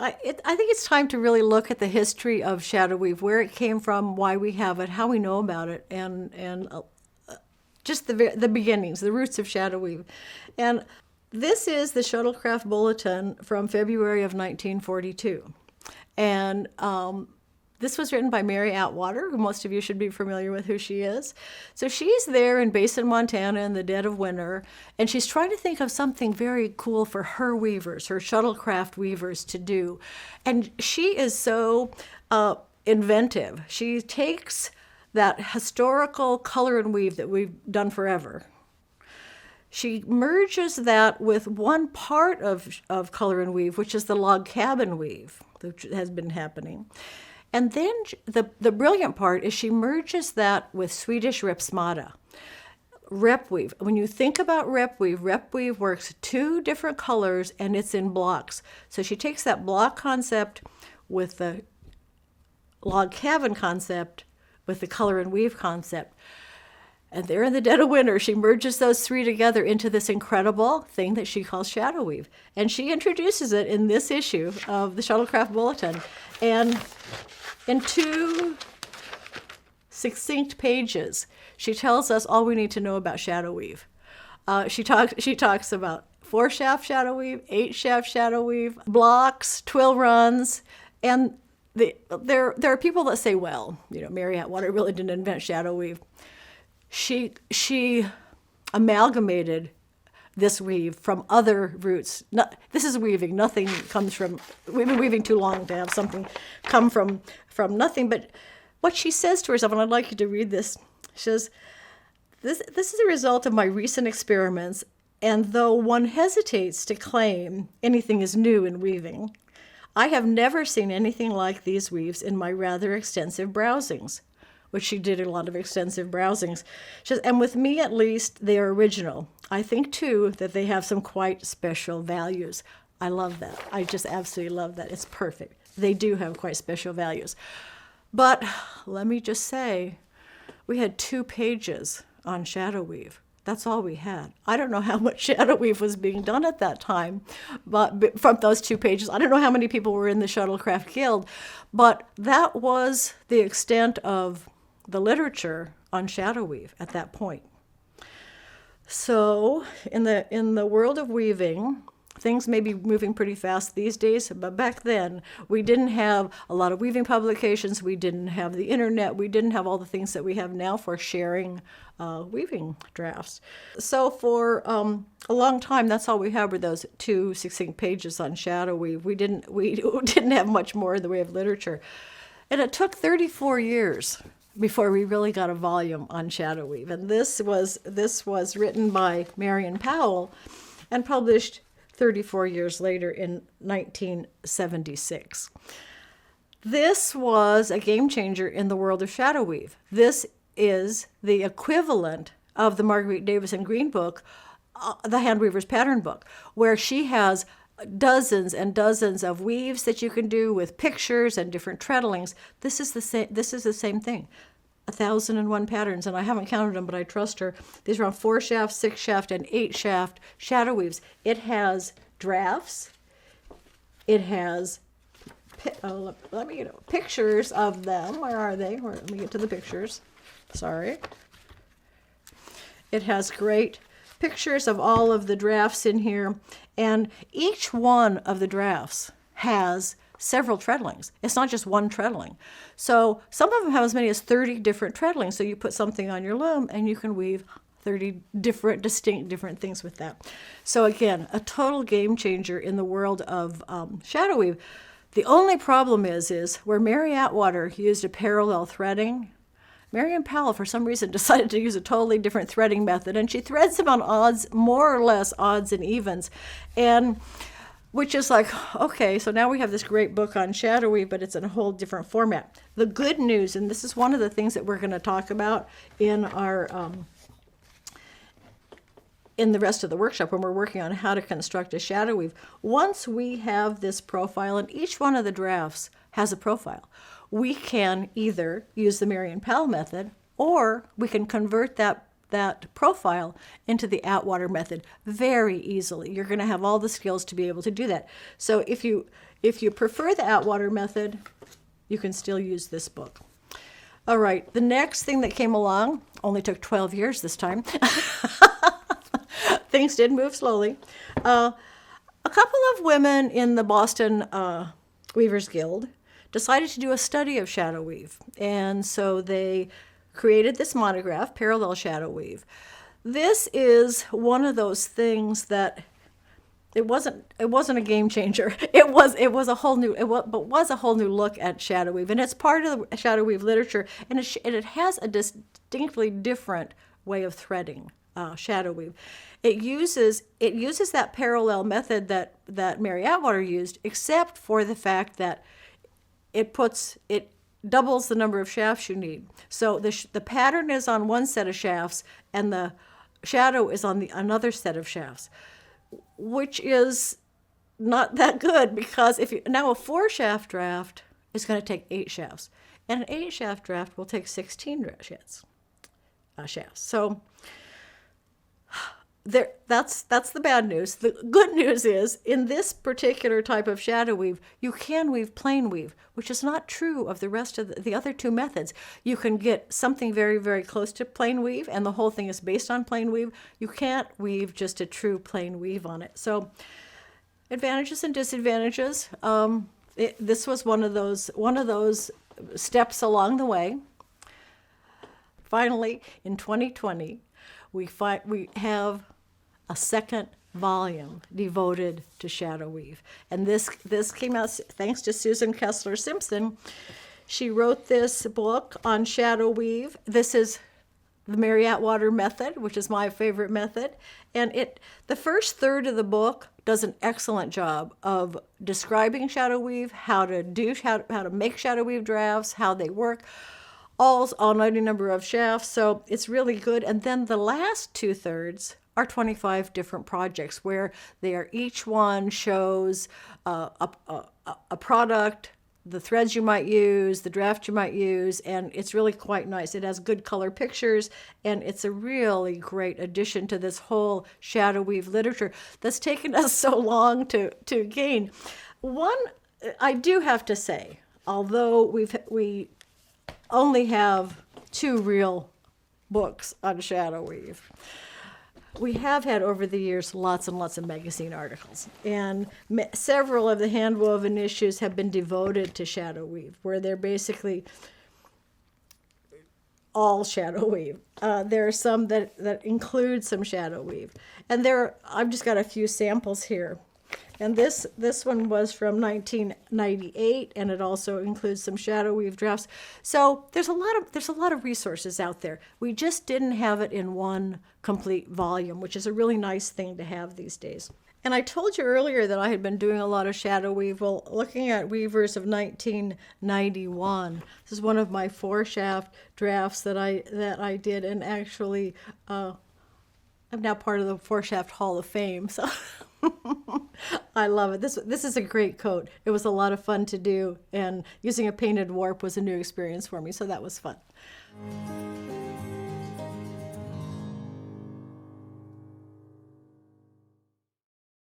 I think it's time to really look at the history of shadow weave, where it came from, why we have it, how we know about it, and just the beginnings, the roots of shadow weave. And this is the Shuttlecraft Bulletin from February of 1942. And this was written by Mary Atwater, who most of you should be familiar with who she is. So she's there in Basin, Montana in the dead of winter, and she's trying to think of something very cool for her weavers, her shuttlecraft weavers to do. And she is so inventive. She takes that historical color and weave that we've done forever. She merges that with one part of color and weave, which is the log cabin weave, which has been happening. And then the brilliant part is she merges that with Swedish repsmata, rep weave. When you think about rep weave works two different colors and it's in blocks. So she takes that block concept with the log cabin concept with the color and weave concept. And there in the dead of winter, she merges those three together into this incredible thing that she calls shadow weave. And she introduces it in this issue of the Shuttlecraft Bulletin. And in 2 succinct pages, she tells us all we need to know about shadow weave. She talks about 4-shaft shadow weave, 8-shaft shadow weave, blocks, twill runs, and there are people that say, well, Mary Atwater really didn't invent shadow weave. She amalgamated this weave from other roots. This is weaving. Nothing comes from. We've been weaving too long to have something come from nothing. But what she says to herself, and I'd like you to read this. She says, "This is a result of my recent experiments, and though one hesitates to claim anything is new in weaving, I have never seen anything like these weaves in my rather extensive browsings." Which she did a lot of extensive browsings. She says, and with me at least, they are original. I think, too, that they have some quite special values. I love that. I just absolutely love that. It's perfect. They do have quite special values. But let me just say, we had 2 pages on shadow weave. That's all we had. I don't know how much shadow weave was being done at that time, but from those 2 pages, I don't know how many people were in the Shuttlecraft Guild, but that was the extent of the literature on shadow weave at that point. So in the world of weaving, things may be moving pretty fast these days, but back then we didn't have a lot of weaving publications, we didn't have the internet, we didn't have all the things that we have now for sharing weaving drafts. So for a long time, that's all we had were those 2 succinct pages on shadow weave. We didn't have much more in the way of literature. And it took 34 years before we really got a volume on shadow weave. And this was written by Marion Powell and published 34 years later in 1976. This was a game changer in the world of shadow weave. This is the equivalent of the Marguerite Davison Green book, the Handweaver's Pattern Book, where she has dozens and dozens of weaves that you can do with pictures and different treadlings. This is the same thing. 1,001 patterns, and I haven't counted them, but I trust her. These are on 4-shaft, 6-shaft, and 8-shaft shadow weaves. It has drafts. It has let me get pictures of them. Where are they? Let me get to the pictures. Sorry. It has great pictures of all of the drafts in here, and each one of the drafts has several treadlings. It's not just one treadling. So some of them have as many as 30 different treadlings. So you put something on your loom and you can weave 30 distinct different things with that. So again, a total game changer in the world of shadow weave. The only problem is where Mary Atwater used a parallel threading, Marion Powell, for some reason, decided to use a totally different threading method, and she threads them on odds, more or less odds and evens, and which is like, okay, so now we have this great book on shadow weave, but it's in a whole different format. The good news, and this is one of the things that we're going to talk about in our in the rest of the workshop when we're working on how to construct a shadow weave. Once we have this profile, and each one of the drafts has a profile, we can either use the Marion Powell method, or we can convert that profile into the Atwater method very easily. You're going to have all the skills to be able to do that. So if you if you prefer the Atwater method, you can still use this book. All right, the next thing that came along only took 12 years this time. Things did move slowly. A couple of women in the Boston Weavers Guild decided to do a study of shadow weave. And so they created this monograph, Parallel Shadow Weave. This is one of those things that it wasn't a game changer. It was a whole new look at shadow weave, and it's part of the shadow weave literature, and it has a distinctly different way of threading shadow weave. It uses that parallel method that Mary Atwater used, except for the fact that it doubles the number of shafts you need. So the pattern is on one set of shafts, and the shadow is on another set of shafts, which is not that good, because now a 4-shaft draft is going to take 8 shafts, and an 8-shaft draft will take 16 shafts. So that's the bad news. The good news is, in this particular type of shadow weave, you can weave plain weave, which is not true of the rest of the other 2 methods. You can get something very, very close to plain weave, and the whole thing is based on plain weave. You can't weave just a true plain weave on it. So advantages and disadvantages. This was one of those steps along the way. Finally, in 2020, we have a second volume devoted to shadow weave. And this came out thanks to Susan Kessler Simpson. She wrote this book on shadow weave. This is the Mary Atwater method, which is my favorite method. And the first third of the book does an excellent job of describing shadow weave, how to make shadow weave drafts, how they work, all any number of shafts. So it's really good. And then the last 2/3 are 25 different projects, where each one shows a product, the threads you might use, the draft you might use, and it's really quite nice. It has good color pictures, and it's a really great addition to this whole shadow weave literature that's taken us so long to gain. One, I do have to say, although we only have 2 real books on shadow weave, we have had over the years lots and lots of magazine articles, and several of the handwoven issues have been devoted to shadow weave, where they're basically all shadow weave. There are some that include some shadow weave, and I've just got a few samples here. And this one was from 1998, and it also includes some shadow weave drafts. So there's a lot of resources out there. We just didn't have it in one complete volume, which is a really nice thing to have these days. And I told you earlier that I had been doing a lot of shadow weave. Well, looking at Weavers of 1991, this is one of my 4-shaft drafts that I did, and actually I'm now part of the 4-shaft Hall of Fame. So. I love it. This is a great coat. It was a lot of fun to do, and using a painted warp was a new experience for me, so that was fun.